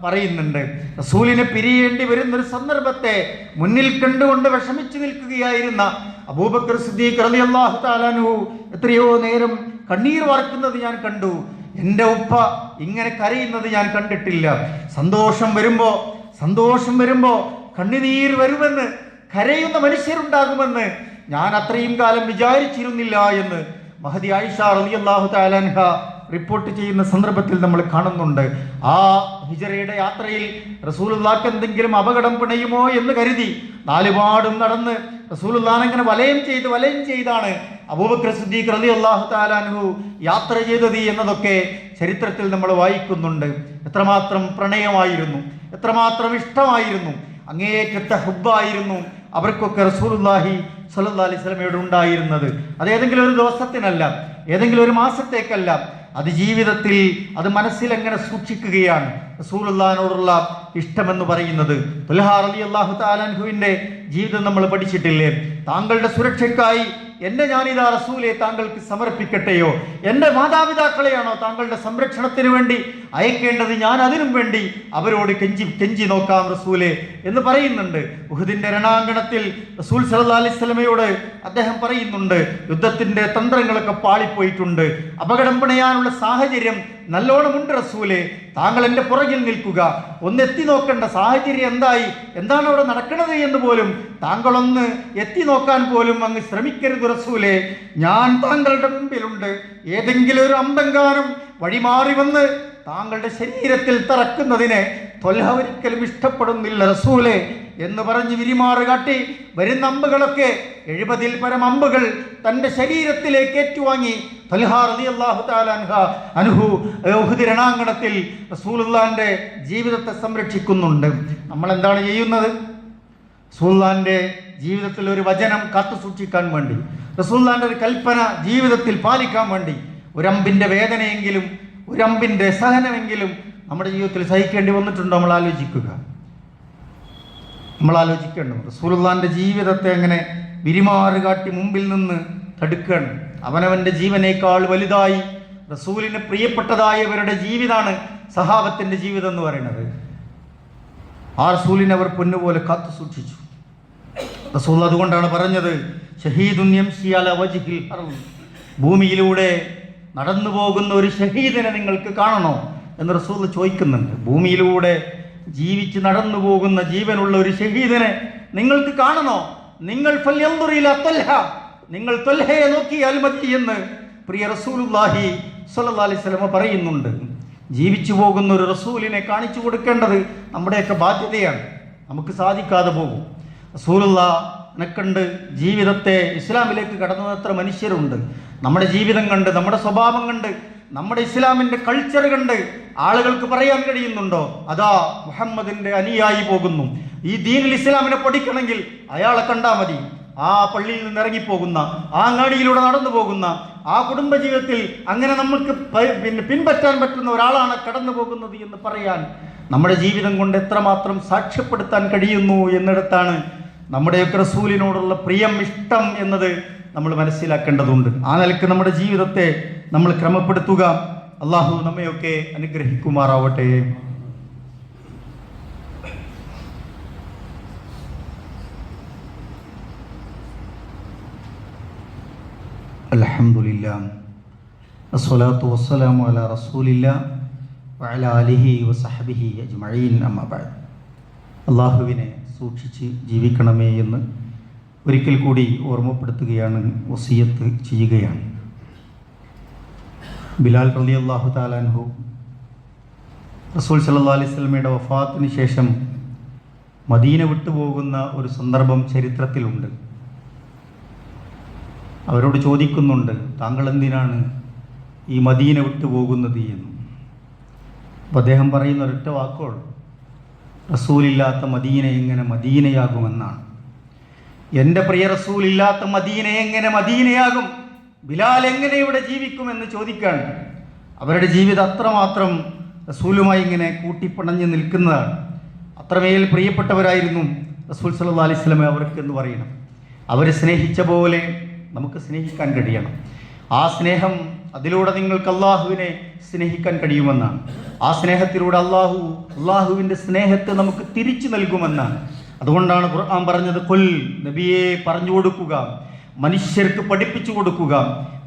പറയുന്നുണ്ട്. റസൂലിനെ പിരിയേണ്ടി വരുന്നൊരു സന്ദർഭത്തെ മുന്നിൽ കണ്ടുകൊണ്ട് വിഷമിച്ചു നിൽക്കുകയായിരുന്ന അബൂബക്കർ സിദ്ദീഖ് റളിയല്ലാഹു തആല അൻഹു എത്രയോ നേരം കണ്ണീർ വാർക്കുന്നത് ഞാൻ കണ്ടു. എൻ്റെ ഉപ്പ ഇങ്ങനെ കരയുന്നത് ഞാൻ കണ്ടിട്ടില്ല. സന്തോഷം വരുമ്പോ കണ്ണുനീർ വരുമെന്ന്, കരയുന്ന മനുഷ്യരുണ്ടാകുമെന്ന് ഞാൻ അത്രയും കാലം വിചാരിച്ചിരുന്നില്ല എന്ന് മഹദി ആയിഷ റളിയല്ലാഹു തആല അൻഹ റിപ്പോർട്ട് ചെയ്യുന്ന സന്ദർഭത്തിൽ നമ്മൾ കാണുന്നുണ്ട്. ആ ഹിജ്റയുടെ യാത്രയിൽ റസൂലുള്ളാഹിക്ക് എന്തെങ്കിലും അപകടം പിണയുമോ എന്ന് കരുതി നാലുപാടും നടന്ന് റസൂലുള്ളാഹിനെ ഇങ്ങനെ വലയം ചെയ്താണ് അബൂബക്കർ സിദ്ദീഖ് റളിയല്ലാഹു തആല അൻഹു യാത്ര ചെയ്തത് എന്നതൊക്കെ ചരിത്രത്തിൽ നമ്മൾ വായിക്കുന്നുണ്ട്. എത്രമാത്രം പ്രണയമായിരുന്നു, എത്രമാത്രം ഇഷ്ടമായിരുന്നു, അങ്ങേയറ്റത്തെ ഹുബ്ബായിരുന്നു അവർക്കൊക്കെ റസൂലുള്ളാഹി സ്വല്ലല്ലാഹി അലൈഹി വസല്ലമയോട് ഉണ്ടായിരുന്നത്. അത് ഏതെങ്കിലും ഒരു ദിവസത്തിനല്ല, ഏതെങ്കിലും ഒരു മാസത്തേക്കല്ല, അത് ജീവിതത്തിൽ, അത് മനസ്സിൽ എങ്ങനെ സൂക്ഷിക്കുകയാണ്. റസൂലുള്ളാഹിനോടുള്ള ഇഷ്ടമെന്ന് പറയുന്നത്. തുൽഹാ റളിയല്ലാഹു തആല അൻഹുവിന്റെ ജീവിതം നമ്മൾ പഠിച്ചിട്ടില്ലേ? താങ്കളുടെ സുരക്ഷയ്ക്കായി എന്നെ ഞാനിതാ റസൂലെ താങ്കൾക്ക് സമർപ്പിക്കട്ടെയോ, എൻ്റെ മാതാപിതാക്കളെയാണോ താങ്കളുടെ സംരക്ഷണത്തിന് വേണ്ടി അയക്കേണ്ടത്, ഞാൻ അതിനും വേണ്ടി അവരോട് കെഞ്ചി നോക്കാം റസൂലെ എന്ന് പറയുന്നുണ്ട്. ഉഹുദിന്റെ രണാങ്കണത്തിൽ റസൂൽ സല്ലല്ലാഹു അലൈഹി വസല്ലമയോട് അദ്ദേഹം പറയുന്നുണ്ട്, യുദ്ധത്തിന്റെ തന്ത്രങ്ങളൊക്കെ പാളിപ്പോയിട്ടുണ്ട്, അപകടം പിണയാനുള്ള സാഹചര്യം നല്ലോണമുണ്ട് റസൂലെ, താങ്കൾ എൻ്റെ പുറകിൽ നിൽക്കുക, ഒന്ന് എത്തി നോക്കേണ്ട സാഹചര്യം എന്താണ് അവിടെ നടക്കുന്നത് എന്ന് പോലും താങ്കളൊന്ന് എത്തി നോക്കാൻ പോലും അങ്ങ് ശ്രമിക്കരുത് റസൂലെ, ഞാൻ താങ്കളുടെ മുമ്പിലുണ്ട്. ഏതെങ്കിലും ഒരു അമ്പെങ്കാരം വഴിമാറി വന്ന് താങ്കളുടെ ശരീരത്തിൽ തറക്കുന്നതിനെ ത്വൽഹ ഒരിക്കലും ഇഷ്ടപ്പെടുന്നില്ല റസൂലെ എന്ന് പറഞ്ഞ് വിരിമാറ് കാട്ടി വരുന്ന അമ്പുകളൊക്കെ 70-ൽ പരം അമ്പുകൾ തൻ്റെ ശരീരത്തിലേക്ക് ഏറ്റുവാങ്ങി ത്വൽഹ റളിയല്ലാഹു തആല അൻഹു ഉഹുദ് രണാങ്കണത്തിൽ റസൂലുള്ളാഹിന്റെ ജീവിതത്തെ സംരക്ഷിക്കുന്നുണ്ട്. നമ്മൾ എന്താണ് ചെയ്യുന്നത്? റസൂലുള്ളാഹിന്റെ ജീവിതത്തിൽ ഒരു വചനം കാത്തു സൂക്ഷിക്കാൻ വേണ്ടി, റസൂലുള്ളാഹിന്റെ ഒരു കൽപ്പന ജീവിതത്തിൽ പാലിക്കാൻ വേണ്ടി ഒരമ്പിന്റെ വേദനയെങ്കിലും, ഒരമ്പിന്റെ സഹനമെങ്കിലും നമ്മുടെ ജീവിതത്തിൽ സഹിക്കേണ്ടി വന്നിട്ടുണ്ടോ? നമ്മൾ ആലോചിക്കണം. റസൂലുള്ളാഹിന്റെ ജീവിതത്തെ അങ്ങനെ വിരിമാറ് കാട്ടി മുമ്പിൽ നിന്ന് തടുക്കണം. അവനവന്റെ ജീവനേക്കാൾ വലുതായി റസൂലിന് പ്രിയപ്പെട്ടതായവരുടെ ജീവിതമാണ് സഹാബത്തിന്റെ ജീവിതം എന്ന് പറയുന്നത്. ആ റസൂലിനെ അവർ പൊന്നുപോലെ കാത്തു സൂക്ഷിച്ചു. റസൂൽ അതുകൊണ്ടാണ് പറഞ്ഞത്, ഷഹീദുൻ യംശി അലാ വജ്ഹിൽ അർള്, ഭൂമിയിലൂടെ നടന്നു പോകുന്ന ഒരു ഷഹീദിനെ നിങ്ങൾക്ക് കാണണോ എന്ന് റസൂൽ ചോദിക്കുന്നുണ്ട്. ഭൂമിയിലൂടെ ജീവിച്ച് നടന്നു പോകുന്ന ജീവനുള്ള ഒരു ഷഹീദിനെ നിങ്ങൾക്ക് കാണണോ? നിങ്ങൾ നിങ്ങൾ ത്വൽഹയെ നോക്കിയാൽ മതി എന്ന് പ്രിയ റസൂലുള്ളാഹി സ്വല്ലല്ലാഹി അലൈഹി വസല്ലം പറയുന്നുണ്ട്. ജീവിച്ചു പോകുന്ന ഒരു റസൂലിനെ കാണിച്ചു കൊടുക്കേണ്ടത് നമ്മുടെയൊക്കെ ബാധ്യതയാണ്. നമുക്ക് സാധിക്കാതെ പോകും. റസൂലുള്ളാഹ് കണ്ട് ജീവിതത്തെ ഇസ്ലാമിലേക്ക് കടന്നു എത്ര മനുഷ്യരുണ്ട്. നമ്മുടെ ജീവിതം കണ്ട്, നമ്മുടെ സ്വഭാവം കണ്ട്, നമ്മുടെ ഇസ്ലാമിൻ്റെ കൾച്ചർ കണ്ട് ആളുകൾക്ക് പറയാൻ കഴിയുന്നുണ്ടോ അതാ മുഹമ്മദിൻ്റെ അനുയായി പോകുന്നു, ഈ ദീനിൽ ഇസ്ലാമിനെ പഠിക്കണമെങ്കിൽ അയാളെ കണ്ടാൽ മതി. ആ പള്ളിയിൽ നിന്ന് ഇറങ്ങിപ്പോകുന്ന, ആ അങ്ങാടിയിലൂടെ നടന്നു പോകുന്ന, ആ കുടുംബജീവിതത്തിൽ അങ്ങനെ നമുക്ക് പിൻപറ്റാൻ പറ്റുന്ന ഒരാളാണ് കടന്നു പോകുന്നത് എന്ന് പറയാൻ നമ്മുടെ ജീവിതം കൊണ്ട് എത്രമാത്രം സാക്ഷ്യപ്പെടുത്താൻ കഴിയുന്നു എന്നിടത്താണ് നമ്മുടെയൊക്കെ റസൂലിനോടുള്ള പ്രിയം, ഇഷ്ടം എന്നത് നമ്മൾ മനസ്സിലാക്കേണ്ടതുണ്ട്. ആ നിലക്ക് നമ്മുടെ ജീവിതത്തെ നമ്മൾ ക്രമപ്പെടുത്തുക. അള്ളാഹു നമ്മയൊക്കെ അനുഗ്രഹിക്കുമാറാവട്ടെ. അൽഹംദുലില്ലാഹ് വസ്സലാത്തു വസ്സലാമു അലാ റസൂലില്ലാഹ് വഅലാ ആലിഹി വസഹ്ബിഹി അജ്മഈൻ. അമ്മാ ബഅദ്. അള്ളാഹുവിനെ സൂക്ഷിച്ച് ജീവിക്കണമേ എന്ന് ഒരിക്കൽ കൂടി ഓർമ്മപ്പെടുത്തുകയാണ്, വസിയത്ത് ചെയ്യുകയാണ്. ബിലാൽ റളിയല്ലാഹു തആല അൻഹു റസൂൽ സല്ലല്ലാഹു അലൈഹി വസല്ലമയുടെ വഫാത്തിന് ശേഷം മദീന വിട്ടുപോകുന്ന ഒരു സന്ദർഭം ചരിത്രത്തിലുണ്ട്. അവരോട് ചോദിക്കുന്നുണ്ട്, താങ്കൾ എന്തിനാണ് ഈ മദീന വിട്ടുപോകുന്നത് എന്ന്. അപ്പോൾ അദ്ദേഹം പറയുന്ന ഒരൊറ്റ വാക്കുകൾ, റസൂലില്ലാത്ത മദീന എങ്ങനെ മദീനയാകുമെന്നാണ്. എൻ്റെ പ്രിയ റസൂലില്ലാത്ത മദീന എങ്ങനെ മദീനയാകും, ബിലാൽ എങ്ങനെ ഇവിടെ ജീവിക്കുമെന്ന് ചോദിക്കാൻ. അവരുടെ ജീവിതം അത്രമാത്രം റസൂലുമായി ഇങ്ങനെ കൂട്ടിപ്പണഞ്ഞ് നിൽക്കുന്നതാണ്. അത്രമേൽ പ്രിയപ്പെട്ടവരായിരുന്നു റസൂൽ സല്ലല്ലാഹു അലൈഹി വസല്ലം അവർക്ക് എന്ന് പറയണം. അവരെ സ്നേഹിച്ച പോലെ നമുക്ക് സ്നേഹിക്കാൻ കഴിയണം. ആ സ്നേഹം, അതിലൂടെ നിങ്ങൾക്ക് അള്ളാഹുവിനെ സ്നേഹിക്കാൻ കഴിയുമെന്നാണ്. ആ സ്നേഹത്തിലൂടെ അള്ളാഹുവിൻ്റെ സ്നേഹത്തെ നമുക്ക് തിരിച്ചു നൽകുമെന്നാണ്. അതുകൊണ്ടാണ് ഖുർആൻ പറഞ്ഞത്, ഖുൽ, നബിയെ പറഞ്ഞു കൊടുക്കുക, മനുഷ്യർക്ക് പഠിപ്പിച്ചു കൊടുക്കുക,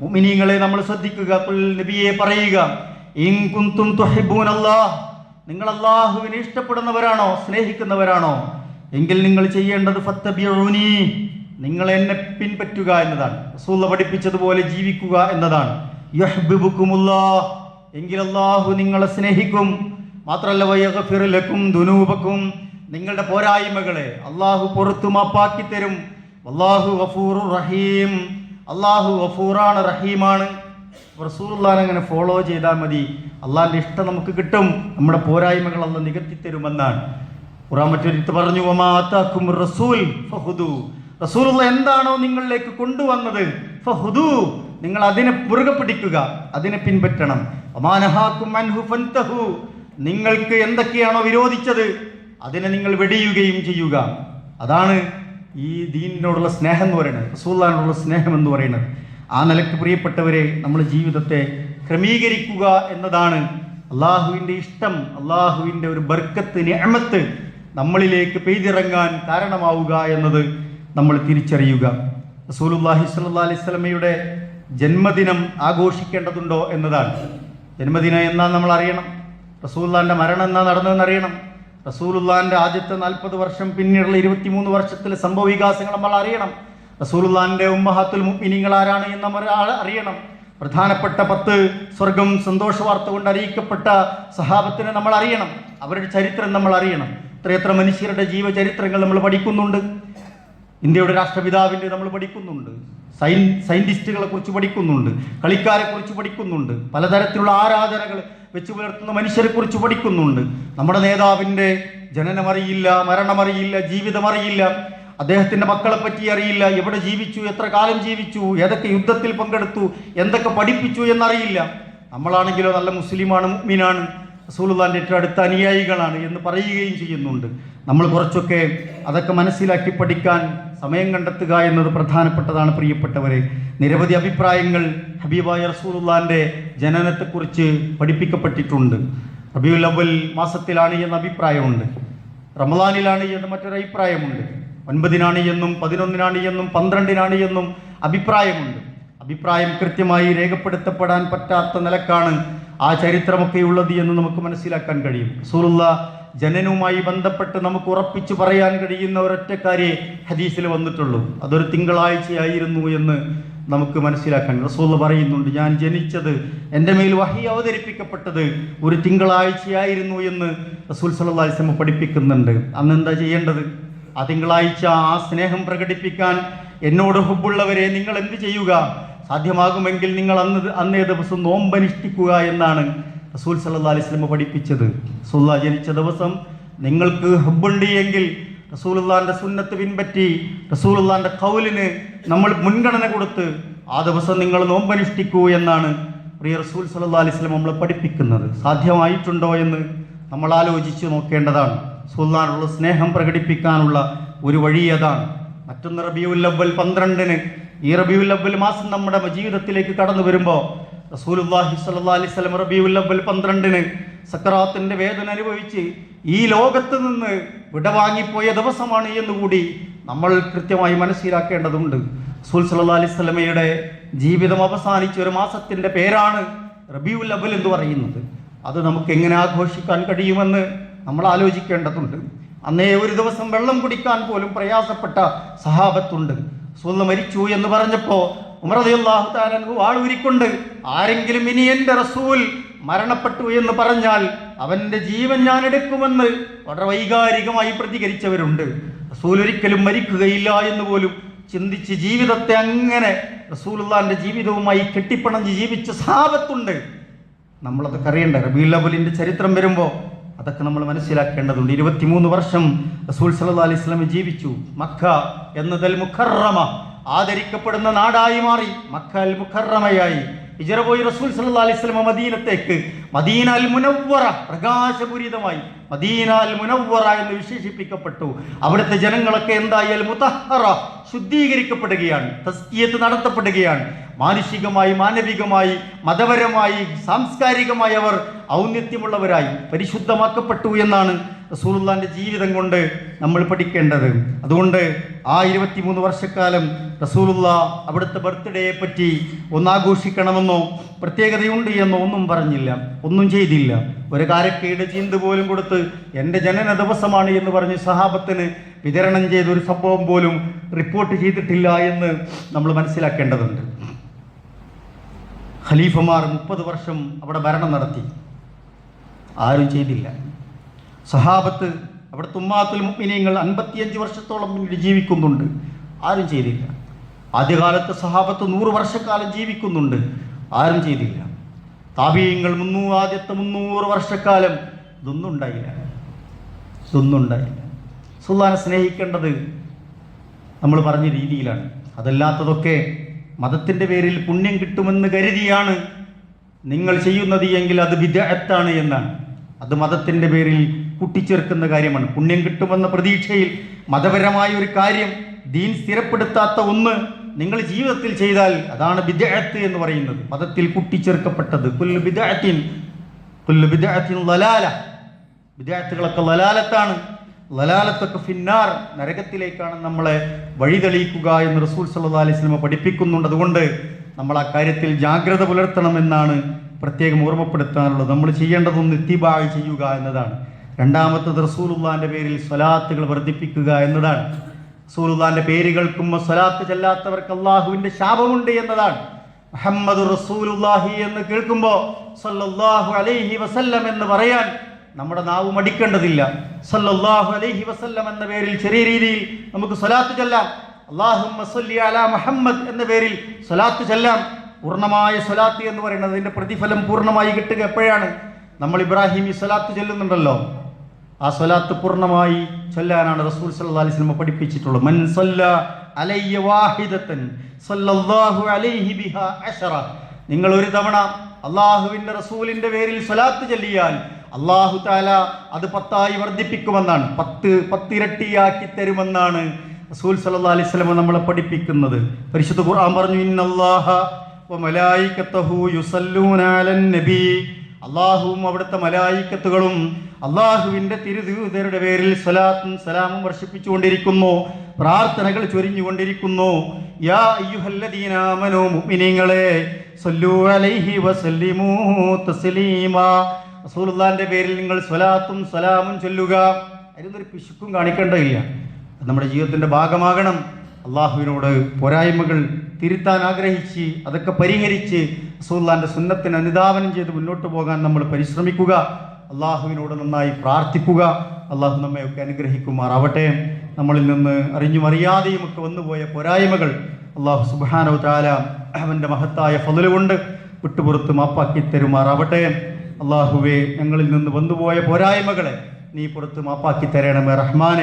മുഅ്മിനീങ്ങളെ നമ്മൾ ശ്രദ്ധിക്കുക. ഖുൽ, നബിയെ പറയുക, ഇൻ കുന്തും തുഹിബ്ബൂനല്ലാഹ്, നിങ്ങൾ അള്ളാഹുവിനെ ഇഷ്ടപ്പെടുന്നവരാണോ, സ്നേഹിക്കുന്നവരാണോ എങ്കിൽ നിങ്ങൾ ചെയ്യേണ്ടത് ഫത്തബിഊനി, നിങ്ങൾ എന്നെ പിൻപറ്റുക എന്നതാണ്. റസൂൽ പഠിപ്പിച്ചതുപോലെ ജീവിക്കുക എന്നതാണ്. യഹ്ബിബുക്കുമുല്ലാഹ്, എങ്കിൽ അള്ളാഹു നിങ്ങളെ സ്നേഹിക്കും. മാത്രമല്ല വയഗ്ഫിർ ലക്കും ദുനൂബക്കും, നിങ്ങളുടെ പോരായ്മകളെ അള്ളാഹു പുറത്തു മാപ്പാക്കി തരും. അല്ലാഹു ഗഫൂറുർ റഹീം, അള്ളാഹു ഗഫൂറാണ്, റഹീമാണ്. റസൂലുള്ളാഹിനെ അങ്ങനെ ഫോളോ ചെയ്താൽ മതി, അള്ളാഹിൻ്റെ ഇഷ്ടം നമുക്ക് കിട്ടും, നമ്മുടെ പോരായ്മകൾ അള്ളാഹ് നികത്തി തരുമെന്നാണ്. ഖുർആൻ മറ്റൊരിടത്ത് പറഞ്ഞു, വമാ ആതാകുമുർ റസൂൽ ഫഖുദു, റസൂലുള്ള എന്താണോ നിങ്ങളിലേക്ക് കൊണ്ടുവന്നത്, ഫഖുദു, നിങ്ങൾ അതിനെ മുറുകെ പിടിക്കുക, അതിനെ പിൻപറ്റണം. വമാ നഹാകും അൻഹു ഫൻതഹു, നിങ്ങൾക്ക് എന്തൊക്കെയാണോ വിരോധിച്ചത് അതിനെ നിങ്ങൾ വെടിയുകയും ചെയ്യുക. അതാണ് ഈ ദീനിനോടുള്ള സ്നേഹം എന്ന് പറയുന്നത്, റസൂലുള്ളാഹിനോടുള്ള സ്നേഹം എന്ന് പറയുന്നത്. ആ നിലക്ക് പ്രിയപ്പെട്ടവരെ നമ്മൾ ജീവിതത്തെ ക്രമീകരിക്കുക എന്നതാണ് അള്ളാഹുവിൻ്റെ ഇഷ്ടം, അള്ളാഹുവിൻ്റെ ഒരു ബർക്കത്ത്, നിഅമത്ത് നമ്മളിലേക്ക് പെയ്തിറങ്ങാൻ കാരണമാവുക എന്നത് നമ്മൾ തിരിച്ചറിയുക. റസൂലുള്ളാഹി സ്വല്ലല്ലാഹു അലൈഹി വസല്ലമയുടെ ജന്മദിനം ആഘോഷിക്കേണ്ടതുണ്ടോ എന്നതാണ്. ജന്മദിനം എന്നാ നമ്മൾ അറിയണം, റസൂലുള്ളാഹിൻ്റെ മരണം എന്നാ നടന്നതെന്ന് അറിയണം, റസൂലുള്ളാഹിൻ്റെ ആദ്യത്തെ 40 വർഷം പിന്നീടുള്ള 23 വർഷത്തിലെ സംഭവ വികാസങ്ങൾ നമ്മൾ അറിയണം, റസൂലുള്ളാഹിൻ്റെ ഉമ്മഹാത്തുൽ മുഅ്മിനീങ്ങൾ ആരാണ് എന്ന് നമ്മൾ അറിയണം, പ്രധാനപ്പെട്ട 10 സ്വർഗം സന്തോഷ വാർത്ത കൊണ്ട് അറിയിക്കപ്പെട്ട സഹാബത്തിനെ നമ്മൾ അറിയണം, അവരുടെ ചരിത്രം നമ്മൾ അറിയണം. എത്രയെത്ര മനുഷ്യരുടെ ജീവചരിത്രങ്ങൾ നമ്മൾ പഠിക്കുന്നുണ്ട്. ഇന്ത്യയുടെ രാഷ്ട്രപിതാവിൻ്റെ നമ്മൾ പഠിക്കുന്നുണ്ട്, സയൻറ്റിസ്റ്റുകളെ കുറിച്ച് പഠിക്കുന്നുണ്ട്, കളിക്കാരെ കുറിച്ച് പഠിക്കുന്നുണ്ട്, പലതരത്തിലുള്ള ആരാധനകൾ വെച്ച് പുലർത്തുന്ന മനുഷ്യരെ കുറിച്ച് പഠിക്കുന്നുണ്ട്. നമ്മുടെ നേതാവിൻ്റെ ജനനമറിയില്ല, മരണമറിയില്ല, ജീവിതമറിയില്ല, അദ്ദേഹത്തിൻ്റെ മക്കളെ പറ്റി അറിയില്ല, എവിടെ ജീവിച്ചു, എത്ര കാലം ജീവിച്ചു, ഏതൊക്കെ യുദ്ധത്തിൽ പങ്കെടുത്തു, എന്തൊക്കെ പഠിപ്പിച്ചു എന്നറിയില്ല. നമ്മളാണെങ്കിലോ നല്ല മുസ്ലിമാണ്, മുഅ്മിനാണ്, റസൂലുള്ളാഹിൻ്റെ ഏറ്റവും അടുത്ത അനുയായികളാണ് എന്ന് പറയുകയും ചെയ്യുന്നുണ്ട്. നമ്മൾ കുറച്ചൊക്കെ അതൊക്കെ മനസ്സിലാക്കി പഠിക്കാൻ സമയം കണ്ടെത്തുക എന്നത് പ്രധാനപ്പെട്ടതാണ്. പ്രിയപ്പെട്ടവരെ, നിരവധി അഭിപ്രായങ്ങൾ ഹബീബായ റസൂലുള്ളാഹിൻ്റെ ജനനത്തെക്കുറിച്ച് പഠിപ്പിക്കപ്പെട്ടിട്ടുണ്ട്. റബീഉൽ അവ്വൽ മാസത്തിലാണ് എന്ന അഭിപ്രായമുണ്ട്, റമളാനിലാണ് എന്ന് മറ്റൊരു അഭിപ്രായമുണ്ട്, 9 എന്നും 11 എന്നും 12 എന്നും അഭിപ്രായമുണ്ട്. അഭിപ്രായം കൃത്യമായി രേഖപ്പെടുത്തപ്പെടാൻ പറ്റാത്ത നിലക്കാണ് ആ ചരിത്രമൊക്കെ ഉള്ളത് എന്ന് നമുക്ക് മനസ്സിലാക്കാൻ കഴിയും. റസൂലുള്ളാഹി ജനനവുമായി ബന്ധപ്പെട്ട് നമുക്ക് ഉറപ്പിച്ചു പറയാൻ കഴിയുന്ന ഒരൊറ്റ കാര്യേ ഹദീസിൽ വന്നിട്ടുള്ളൂ, അതൊരു തിങ്കളാഴ്ചയായിരുന്നു എന്ന് നമുക്ക് മനസ്സിലാക്കാൻ. റസൂൽ പറയുന്നുണ്ട്, ഞാൻ ജനിച്ചത്, എൻ്റെ മേൽ വഹി അവതരിപ്പിക്കപ്പെട്ടത് ഒരു തിങ്കളാഴ്ചയായിരുന്നു എന്ന് റസൂൽ സല്ലല്ലാഹു അലൈഹി വസല്ലം പഠിപ്പിക്കുന്നുണ്ട്. അന്ന് എന്താ ചെയ്യേണ്ടത്? ആ തിങ്കളാഴ്ച ആ സ്നേഹം പ്രകടിപ്പിക്കാൻ എന്നോട് ഹുബുള്ളവരെ നിങ്ങൾ എന്ത് ചെയ്യുക? സാധ്യമാകുമെങ്കിൽ നിങ്ങൾ അന്നേ ദിവസം നോമ്പനുഷ്ഠിക്കുക എന്നാണ് റസൂൽ സല്ലല്ലാഹു അലൈഹി വസല്ലം പഠിപ്പിച്ചത്. റസൂലുള്ളാഹി ജനിച്ച ദിവസം നിങ്ങൾക്ക് ഹബ്ബുണ്ട് എങ്കിൽ റസൂലുള്ളാഹിന്റെ സുന്നത്ത് പിൻപറ്റി റസൂലുള്ളാഹിന്റെ ഖൗലിന് നമ്മൾ മുൻഗണന കൊടുത്ത് ആ ദിവസം നിങ്ങൾ നോമ്പനുഷ്ഠിക്കൂ എന്നാണ് പ്രിയ റസൂൽ സല്ലല്ലാഹു അലൈഹി വസല്ലം നമ്മളെ പഠിപ്പിക്കുന്നത്. സാധ്യമായിട്ടുണ്ടോ എന്ന് നമ്മൾ ആലോചിച്ച് നോക്കേണ്ടതാണ്. റസൂലുള്ളാഹിനോടുള്ള സ്നേഹം പ്രകടിപ്പിക്കാനുള്ള ഒരു വഴി അതാണ്. മറ്റൊന്ന് റബീഉൽ അവ്വൽ 12-ന്, ഈ റബീഉൽ അവ്വൽ മാസം നമ്മുടെ ജീവിതത്തിലേക്ക് കടന്നു വരുമ്പോൾ റസൂലുള്ളാഹി സ്വല്ലല്ലാഹു അലൈഹി വസല്ലം റബീഉൽ അവ്വൽ 12-ന് സക്കറാത്തിന്റെ വേദന അനുഭവിച്ച് ഈ ലോകത്ത് നിന്ന് വിടവാങ്ങിപ്പോയ ദിവസമാണ് എന്നുകൂടി നമ്മൾ കൃത്യമായി മനസ്സിലാക്കേണ്ടതുണ്ട്. റസൂൽ സല്ലല്ലാഹു അലൈഹി വസല്ലമയുടെ ജീവിതം അവസാനിച്ച ഒരു മാസത്തിന്റെ പേരാണ് റബീഉൽ അവ്വൽ എന്ന് പറയുന്നത്. അത് നമുക്ക് എങ്ങനെ ആഘോഷിക്കാൻ കഴിയുമെന്ന് നമ്മൾ ആലോചിക്കേണ്ടതുണ്ട്. അന്നേ ഒരു ദിവസം വെള്ളം കുടിക്കാൻ പോലും പ്രയാസപ്പെട്ട സഹാബത്തുണ്ട്. റസൂൽ മരിച്ചു എന്ന് പറഞ്ഞപ്പോൾ ഉമർ റളിയല്ലാഹു തആല അൻഹു വാളൂരിക്കൊണ്ട്, ആരെങ്കിലും ഇനി എൻ്റെ റസൂൽ മരണപ്പെട്ടു എന്ന് പറഞ്ഞാൽ അവൻ്റെ ജീവൻ ഞാൻ എടുക്കുമെന്ന് വളരെ വൈകാരികമായി പ്രതികരിച്ചവരുണ്ട്. റസൂൽ ഒരിക്കലും മരിക്കുകയില്ല എന്ന് പോലും ചിന്തിച്ച് ജീവിതത്തെ അങ്ങനെ റസൂലുള്ളാഹിന്റെ ജീവിതവുമായി കെട്ടിപ്പണഞ്ഞ് ജീവിച്ച സഹാബത്തുണ്ട്. നമ്മളതൊക്കെ അറിയണ്ടേ? റബീഉൽ അവ്വലിന്റെ ചരിത്രം വരുമ്പോൾ അതൊക്കെ നമ്മൾ മനസ്സിലാക്കേണ്ടതുണ്ട്. 23 വർഷം റസൂൽ സല്ലല്ലാഹു അലൈഹി വസല്ലം ജീവിച്ചു. മക്ക എന്നതൽ മുഖറമ, ആദരിക്കപ്പെടുന്ന നാടായി മാറി. മക്ക അൽ മുഖറമയായി. ഹിജ്റ പോയി റസൂൽ സല്ലല്ലാഹു അലൈഹി വസല്ലം മദീനത്തേക്ക്, മദീന അൽ മുനവ്വറ, പ്രകാശപൂരിതമായി മദീന അൽ മുനവ്വറ എന്ന് വിശേഷിപ്പിക്കപ്പെട്ടു. അവിടുത്തെ ജനങ്ങളൊക്കെ എന്തായി? അൽ മുതഹറ, ശുദ്ധീകരിക്കപ്പെടുകയാണ്, തസ്കിയത്ത് നടത്തപ്പെടുകയാണ്. മാനുഷികമായി, മാനവികമായി, മതപരമായി, സാംസ്കാരികമായി അവർ ഔന്നത്യമുള്ളവരായി പരിശുദ്ധമാക്കപ്പെട്ടു എന്നാണ് റസൂലുള്ളാഹിന്റെ ജീവിതം കൊണ്ട് നമ്മൾ പഠിക്കേണ്ടത്. അതുകൊണ്ട് ആ 23 വർഷക്കാലം റസൂലുള്ളാഹ് അവിടുത്തെ ബർത്ത്ഡേയെ പറ്റി ഒന്നാഘോഷിക്കണമെന്നോ പ്രത്യേകതയുണ്ട് എന്നോ ഒന്നും പറഞ്ഞില്ല, ഒന്നും ചെയ്തില്ല. ഒരു കാരക്കയുടെ ചീന്ത് പോലും കൊടുത്ത് എൻ്റെ ജനന ദിവസമാണ് എന്ന് പറഞ്ഞ് സഹാബത്തിന് വിതരണം ചെയ്ത ഒരു സംഭവം പോലും റിപ്പോർട്ട് ചെയ്തിട്ടില്ല എന്ന് നമ്മൾ മനസ്സിലാക്കേണ്ടതുണ്ട്. ഖലീഫമാർ 30 വർഷം അവിടെ ഭരണം നടത്തി, ആരും ചെയ്തില്ല. സഹാബത്ത് അവിടുത്തെ ഉമ്മാത്തുൽ മുഅ്മിനീങ്ങൾ 55 വർഷത്തോളം പിന്നീട് ജീവിക്കുന്നുണ്ട്, ആരും ചെയ്തില്ല. ആദ്യകാലത്ത് സഹാബത്ത് 100 വർഷക്കാലം ജീവിക്കുന്നുണ്ട്, ആരും ചെയ്തില്ല. താബീങ്ങൾ ആദ്യത്തെ 300 വർഷക്കാലം ഇതൊന്നും ഉണ്ടായില്ല. റസൂലുള്ളാഹിനെ സ്നേഹിക്കേണ്ടത് നമ്മൾ പറഞ്ഞ രീതിയിലാണ്. അതല്ലാത്തതൊക്കെ മതത്തിൻ്റെ പേരിൽ പുണ്യം കിട്ടുമെന്ന് കരുതിയാണ് നിങ്ങൾ ചെയ്യുന്നത് എങ്കിൽ അത് ബിദ്അത്താണ് എന്നാണ്. അത് മതത്തിൻ്റെ പേരിൽ കൂട്ടിച്ചേർക്കുന്ന കാര്യമാണ്. പുണ്യം കിട്ടുമെന്ന പ്രതീക്ഷയിൽ മതപരമായ ഒരു കാര്യം, ദീൻ സ്ഥിരപ്പെടുത്താത്ത ഒന്ന് നിങ്ങൾ ജീവിതത്തിൽ ചെയ്താൽ അതാണ് ബിദ്അത്ത് എന്ന് പറയുന്നത്, മതത്തിൽ കൂട്ടിച്ചേർക്കപ്പെട്ടത്. കുല്ലു ബിദ്അത്തിൻ ളലാല, ബിദ്അത്തുകളൊക്കെ ലലാലത്താണ്. ലലാലത്തൊക്കെ ഫിന്നാർ, നരകത്തിലേക്കാണ് നമ്മളെ വഴിതെളിയിക്കുക എന്ന് റസൂൽ സല്ലല്ലാഹു അലൈഹി വസല്ലം പഠിപ്പിക്കുന്നുണ്ട്. അതുകൊണ്ട് നമ്മൾ ആ കാര്യത്തിൽ ജാഗ്രത പുലർത്തണമെന്നാണ് പ്രത്യേകം ഓർമ്മപ്പെടുത്താനുള്ളത്. നമ്മൾ ചെയ്യേണ്ടതൊന്ന് ഇത്തിബാ ചെയ്യുക എന്നതാണ്. രണ്ടാമത്തത് റസൂലുള്ളാഹിന്റെ പേരിൽ സ്വലാത്തുകൾ വർദ്ധിപ്പിക്കുക എന്നതാണ്. റസൂലുള്ളാഹിന്റെ പേര് കേൾക്കുമ്പോൾ സ്വലാത്ത് ചെല്ലാത്തവർക്ക് അള്ളാഹുവിന്റെ ശാപമുണ്ട് എന്നതാണ്. മുഹമ്മദുർ റസൂലുള്ളാഹി എന്ന് കേൾക്കുമ്പോൾ സല്ലല്ലാഹു അലൈഹി വസല്ലം എന്ന് പറയാൻ നമ്മുടെ നാവ് മടിക്കേണ്ടതില്ല. സല്ലല്ലാഹു അലൈഹി വസല്ലം എന്ന പേരിൽ ചെറിയ രീതിയിൽ നമുക്ക് സ്വലാത്ത് ചൊല്ലാം. അല്ലാഹുമ്മ സ്വല്ലി അലാ മുഹമ്മദ് എന്ന പേരിൽ സ്വലാത്ത് ചൊല്ലാം. പൂർണ്ണമായ സ്വലാത്ത് എന്ന് പറയുന്നത് അതിൻ്റെ പ്രതിഫലം പൂർണ്ണമായി കിട്ടുക എപ്പോഴാണ്? നമ്മൾ ഇബ്രാഹിമി സ്വലാത്ത് ചൊല്ലുന്നുണ്ടല്ലോ, ആ സ്വലാത്ത് പൂർണ്ണമായി ചൊല്ലാനാണ് റസൂൽ സല്ലല്ലാഹു അലൈഹി വസല്ലം പഠിപ്പിച്ചിട്ടുള്ളത്. മൻ സല്ല അലയ്യ വാഹിദതൻ സല്ലല്ലാഹു അലൈഹി ബിഹാ അശറ. നിങ്ങൾ ഒരു തവണ അള്ളാഹുവിൻ്റെ റസൂലിൻ്റെ പേരിൽ സ്വലാത്ത് ചൊല്ലിയാൽ അള്ളാഹു തആല അത് 10 വർദ്ധിപ്പിക്കുമെന്നാണ്, 10 ഇരട്ടിയാക്കി തരുമെന്നാണ് റസൂൽ സല്ലല്ലാഹു അലൈഹി വസല്ലം നമ്മളെ പഠിപ്പിക്കുന്നത്. പരിശുദ്ധ ഖുർആൻ പറഞ്ഞു, ഇന്നല്ലാഹ വ മലായികതഹു യുസല്ലൂന അലൻ നബി. അള്ളാഹുവും അവിടുത്തെ മലായിക്കത്തുകളും അള്ളാഹുവിൻ്റെ തിരുദൂതരുടെ പേരിൽ സ്വലാത്തും സലാമും വർഷിപ്പിച്ചുകൊണ്ടിരിക്കുന്നു, പ്രാർത്ഥനകൾ ചൊരിഞ്ഞുകൊണ്ടിരിക്കുന്നു. യാ അയ്യുഹല്ലദീന ആമനൂ, മുഅ്മിനീങ്ങളെ, സല്ലൂ അലൈഹി വസല്ലിമൂ തസ്ലീമാ. റസൂലുള്ളാഹിന്റെ പേരിൽ നിങ്ങൾ സ്വലാത്തും സലാമും ചൊല്ലുക. അതിനൊരു പിശുക്കും കാണിക്കേണ്ടതില്ല. നമ്മുടെ ജീവിതത്തിൻ്റെ ഭാഗമാകണം. അള്ളാഹുവിനോട് പോരായ്മകൾ തിരുത്താൻ ആഗ്രഹിച്ച് അതൊക്കെ പരിഹരിച്ച് റസൂലുള്ളാഹിന്റെ സുന്നത്തിന് അനുധാവനം ചെയ്ത് മുന്നോട്ട് പോകാൻ നമ്മൾ പരിശ്രമിക്കുക. അള്ളാഹുവിനോട് നന്നായി പ്രാർത്ഥിക്കുക. അള്ളാഹു നമ്മയൊക്കെ അനുഗ്രഹിക്കുമാറാവട്ടെ. നമ്മളിൽ നിന്ന് അറിഞ്ഞും അറിയാതെയും ഒക്കെ വന്നുപോയ പോരായ്മകൾ അള്ളാഹു സുബ്ഹാനഹു തആല അവൻ്റെ മഹത്തായ ഫضل കൊണ്ട് വിട്ടുപുറത്ത് മാപ്പാക്കി തരുമാറാവട്ടെ. അള്ളാഹുവേ, ഞങ്ങളിൽ നിന്ന് വന്നുപോയ പോരായ്മകളെ നീ പുറത്ത് മാപ്പാക്കി തരണമേ റഹ്മാനെ.